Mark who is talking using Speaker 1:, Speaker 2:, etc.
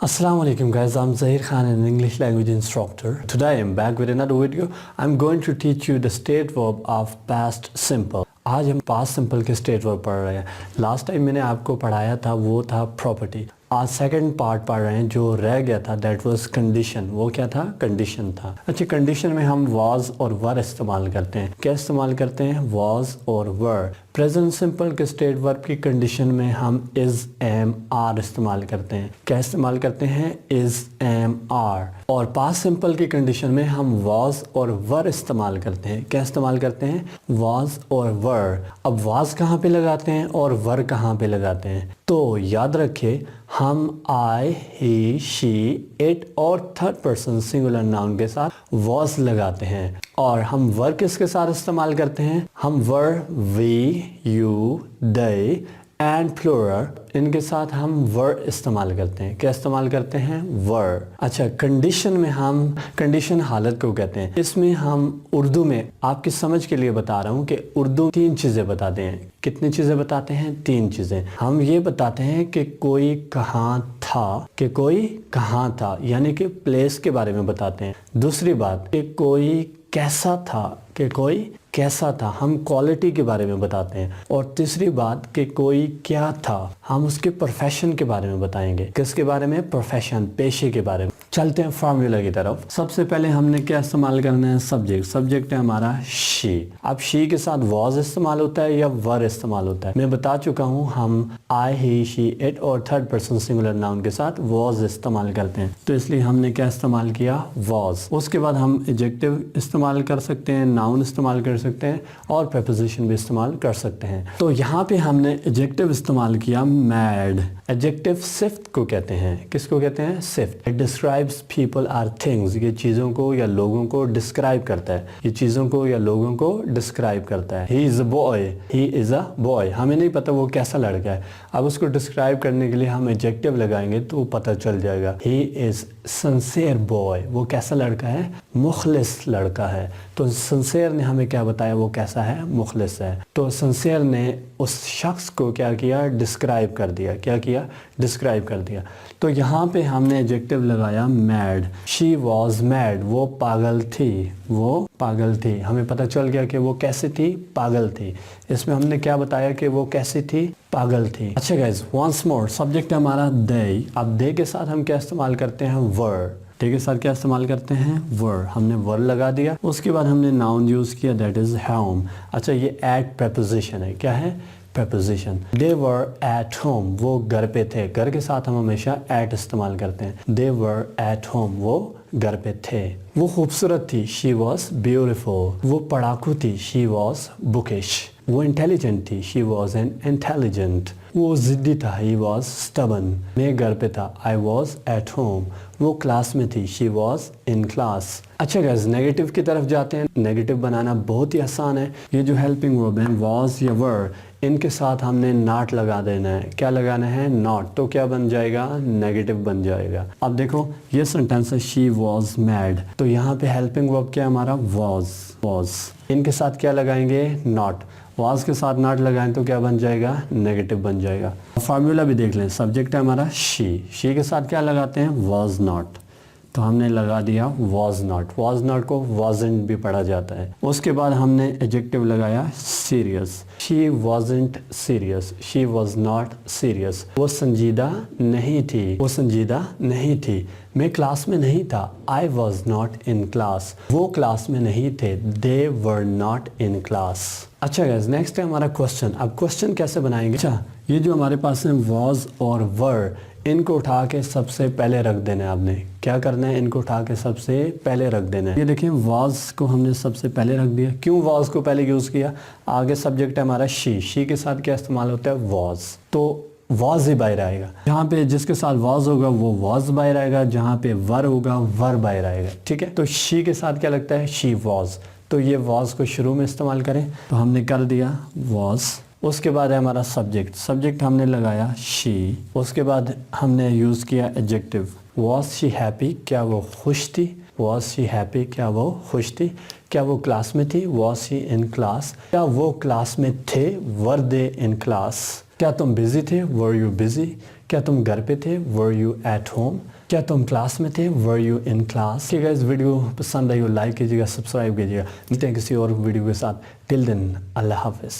Speaker 1: Assalamu alaikum guys, I'm Zaheer Khan, an English language instructor. Today I'm back with another video. I'm going to teach you the state verb of past simple. आज हम past simple के state verb पढ़ रहे हैं. Last time मैंने आपको पढ़ाया था वो था property. आज सेकंड पार्ट पढ़ रहे हैं. जो रह गया था दैट वाज कंडीशन. वो क्या था? कंडीशन था. अच्छा, कंडीशन में हम वाज और वर इस्तेमाल करते हैं. क्या इस्तेमाल करते हैं? वाज और वर. प्रेजेंट सिंपल के स्टेट वर्ब की कंडीशन में हम इज एम आर इस्तेमाल करते हैं. क्या इस्तेमाल करते हैं? Is am are. और पास्ट सिंपल की कंडीशन में हम वाज और वर इस्तेमाल करते हैं. क्या इस्तेमाल करते हैं? वाज और वर. अब वाज कहाँ पे लगाते हैं और वर कहाँ पे लगाते हैं? तो याद रखिए, हम आई, ही, शी, इट और थर्ड पर्सन सिंगुलर नाउन के साथ वाज लगाते हैं. और हम वर किसके साथ इस्तेमाल करते हैं? हम were we, you, they and plural, इनके साथ हम वर इस्तेमाल करते हैं. क्या इस्तेमाल करते हैं? वर. अच्छा, कंडीशन में हम कंडीशन हालत को कहते हैं. इसमें हम उर्दू में आपकी समझ के लिए बता रहा हूँ कि उर्दू 3 चीज़ें बताते हैं. कितनी चीज़ें बताते हैं? 3 चीज़ें. हम ये बताते हैं कि कोई कहाँ था, कि कोई कहाँ था, यानी कि प्लेस के बारे में बताते हैं. दूसरी बात कि कोई कैसा था, कि कोई कैसा था, हम क्वालिटी के बारे में बताते हैं. और तीसरी बात कि कोई क्या था, हम उसके प्रोफेशन के बारे में बताएंगे. किसके बारे में? प्रोफेशन, पेशे के बारे में. चलते हैं फार्मूला की तरफ. सबसे पहले हमने क्या इस्तेमाल करना है? सब्जेक्ट. सब्जेक्ट है हमारा शी. अब शी के साथ वाज इस्तेमाल होता है या वर इस्तेमाल होता है? मैं बता चुका हूँ, हम आई, ही, शी, इट और थर्ड पर्सन सिंगुलर नाउन के साथ वाज इस्तेमाल करते हैं. तो इसलिए हमने क्या इस्तेमाल किया? वाज. उसके बाद हम एडजेक्टिव इस्तेमाल कर सकते हैं, नाउन इस्तेमाल कर सकते हैं और प्रीपोजिशन भी इस्तेमाल कर सकते हैं. तो यहाँ पे हमने एडजेक्टिव इस्तेमाल किया मैड. एडजेक्टिव सिफ्ट को कहते हैं. किसको कहते हैं? सिफ्ट. It describes people or things. ये चीज़ों को या लोगों को डिस्क्राइब करता है. ये चीज़ों को या लोगों को डिस्क्राइब करता है. He is a boy. He is a boy. हमें नहीं पता वो कैसा लड़का है. अब उसको डिस्क्राइब करने के लिए हम एडजेक्टिव लगाएंगे तो पता चल जाएगा. He is sincere boy. वो कैसा लड़का है? मुखलिस लड़का है. तो सिंसियर ने हमें क्या बताया? वो कैसा है? मुखलिस है. तो सिंसियर ने उस शख्स को क्या किया? डिस्क्राइब कर दिया. क्या किया? डिस्क्राइब कर दिया. तो यहाँ पे हमने एडजेक्टिव लगाया मैड. She was mad. वो पागल थी. वो पागल थी. हमें पता चल गया कि वो कैसी थी? पागल थी. इसमें हमने क्या बताया कि वो कैसी थी? पागल थी. अच्छा गाइज, वंस मोर. सब्जेक्ट है हमारा दे. अब दे के साथ हम क्या इस्तेमाल करते हैं? वर. दे के साथ क्या इस्तेमाल करते हैं? वर. हमने वर लगा दिया. उसके बाद हमने नाउन यूज़ किया, दैट इज़ होम. अच्छा, ये एट प्रेपोजिशन है. क्या है? Preposition. They were at home. वो घर पे थे. घर के साथ हम हमेशा एट इस्तेमाल करते हैं. दे वर एट होम. वो घर पे थे. वो खूबसूरत थी. She was beautiful. वो पढ़ाकू थी. She was bookish. वो इंटेलिजेंट थी. She was an intelligent. वो ज़िद्दी था. He was stubborn. मैं घर पे था. I was at home. वो क्लास में थी. She was in class. अच्छा गाइस, नेगेटिव की तरफ जाते हैं. नेगेटिव बनाना बहुत ही आसान है. ये जो हेल्पिंग वर्ब है वॉज या वर, इनके साथ हमने नॉट लगा देना है. क्या लगाना है? नॉट. तो क्या बन जाएगा? नेगेटिव बन जाएगा. अब देखो, ये सेंटेंस है शी वॉज मैड. तो यहाँ पे हेल्पिंग वर्ब क्या है हमारा? वॉज. वॉज. इनके साथ क्या लगाएंगे? नॉट. वाज के साथ नॉट लगाएं तो क्या बन जाएगा? नेगेटिव बन जाएगा. फार्मूला भी देख लें. सब्जेक्ट है हमारा शी. शी के साथ क्या लगाते हैं? Was not. तो हमने लगा दिया वॉज नॉट. वॉज नॉट को वॉजेंट भी पढ़ा जाता है. उसके बाद हमने एडजेक्टिव लगाया serious. She wasn't serious. She was not serious. वो संजीदा नहीं थी. वो संजीदा नहीं थी. मैं क्लास में नहीं था. I was not in class. वो क्लास में नहीं थे. दे वर नॉट इन क्लास. अच्छा गाइस, नेक्स्ट है हमारा क्वेश्चन. अब क्वेश्चन कैसे बनाएंगे? अच्छा, ये जो हमारे पास है वॉज और वर, इनको उठा के सबसे पहले रख देना है. आपने क्या करना है? इनको उठा के सबसे पहले रख देना है. ये देखें, वॉज को हमने सबसे पहले रख दिया. क्यों वॉज को पहले यूज़ किया? आगे सब्जेक्ट है हमारा शी. शी के साथ क्या इस्तेमाल होता है? वॉज. तो वॉज ही बाहर आएगा. जहाँ पे जिसके साथ वॉज होगा वो वॉज बाहर आएगा. जहाँ पे वर होगा वर बाहर आएगा. ठीक है. तो शी के साथ क्या लगता है? She was. तो ये वॉज को शुरू में इस्तेमाल करें. तो हमने कर दिया वॉज. उसके बाद है हमारा सब्जेक्ट. सब्जेक्ट हमने लगाया शी. उसके बाद हमने यूज़ किया एडजेक्टिव. Was she happy. क्या वो खुश थी? Was she happy. क्या वो खुश थी? क्या वो क्लास में थी? Was she in class. क्या वो क्लास में थे? वर दे इन क्लास. क्या तुम बिजी थे? Were you busy. क्या तुम घर पे थे, वर यू एट होम। क्या तुम क्लास में थे, वर यू इन क्लास। ठीक है, इस वीडियो पसंद आई हो लाइक कीजिएगा, सब्सक्राइब कीजिएगा। मिलते हैं किसी और वीडियो के साथ। टिल देन अल्लाह हाफिज़।